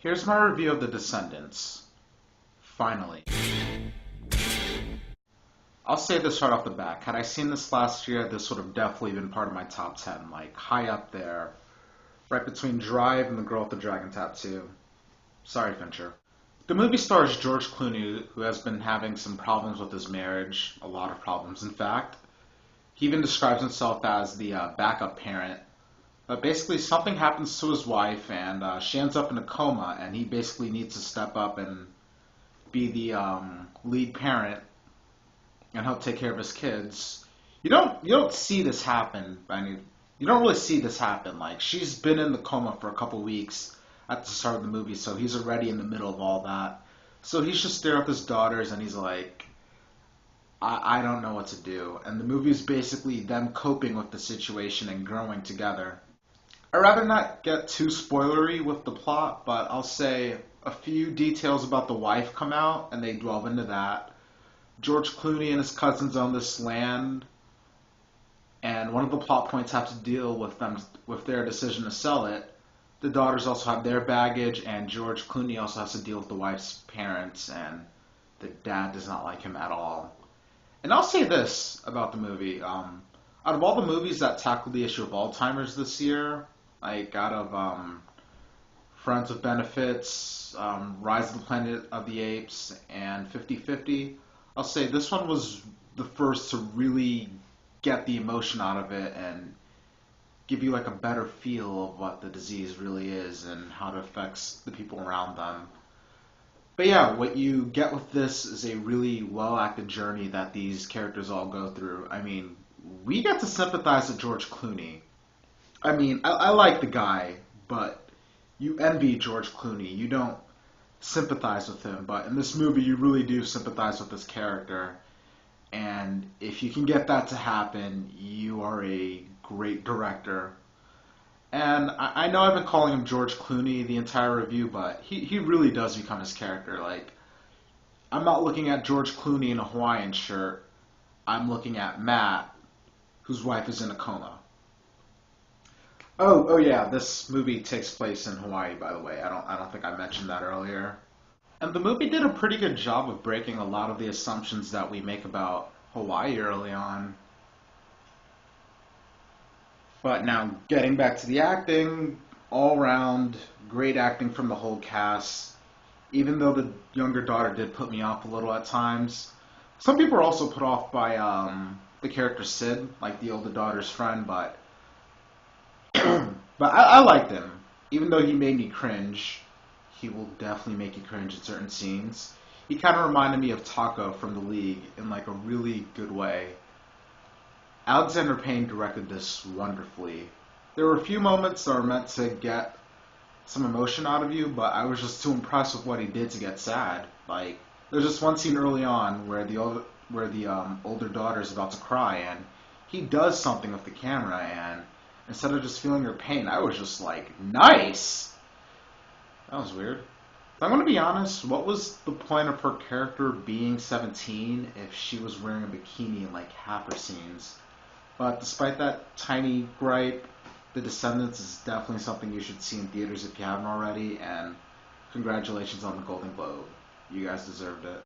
Here's my review of The Descendants. Finally. I'll say this right off the bat. Had I seen this last year, this would have definitely been part of my top 10. Like, high up there. Right between Drive and The Girl with the Dragon Tattoo. Sorry, Fincher. The movie stars George Clooney, who has been having some problems with his marriage. A lot of problems, in fact. He even describes himself as the backup parent. But basically, something happens to his wife, and she ends up in a coma, and he basically needs to step up and be the lead parent and help take care of his kids. You don't see this happen. You don't really see this happen. Like, she's been in the coma for a couple weeks at the start of the movie, so he's already in the middle of all that. So he's just there with his daughters, and he's like, I don't know what to do. And the movie is basically them coping with the situation and growing together. I'd rather not get too spoilery with the plot, but I'll say a few details about the wife come out, and they delve into that. George Clooney and his cousins own this land, and one of the plot points have to deal with their decision to sell it. The daughters also have their baggage, and George Clooney also has to deal with the wife's parents, and the dad does not like him at all. And I'll say this about the movie. Out of all the movies that tackled the issue of Alzheimer's this year, like out of Friends with Benefits, Rise of the Planet of the Apes, and 50-50, I'll say this one was the first to really get the emotion out of it and give you like a better feel of what the disease really is and how it affects the people around them. But yeah, what you get with this is a really well-acted journey that these characters all go through. I mean, we get to sympathize with George Clooney. I mean, I like the guy, but you envy George Clooney. You don't sympathize with him, but in this movie you really do sympathize with this character. And if you can get that to happen, you are a great director. And I know I've been calling him George Clooney the entire review, but he really does become his character. Like, I'm not looking at George Clooney in a Hawaiian shirt. I'm looking at Matt, whose wife is in a coma. Oh yeah, this movie takes place in Hawaii, by the way. I don't think I mentioned that earlier. And the movie did a pretty good job of breaking a lot of the assumptions that we make about Hawaii early on. But now, getting back to the acting, all around, great acting from the whole cast. Even though the younger daughter did put me off a little at times. Some people are also put off by the character Sid, like the older daughter's friend, but I liked him. Even though he made me cringe, he will definitely make you cringe in certain scenes. He kind of reminded me of Taco from The League in like a really good way. Alexander Payne directed this wonderfully. There were a few moments that were meant to get some emotion out of you, but I was just too impressed with what he did to get sad. Like, there's just one scene early on where the older daughter is about to cry, and he does something with the camera, and instead of just feeling her pain, I was just like, nice! That was weird. If I'm going to be honest, what was the point of her character being 17 if she was wearing a bikini in like half her scenes? But despite that tiny gripe, The Descendants is definitely something you should see in theaters if you haven't already, and congratulations on the Golden Globe. You guys deserved it.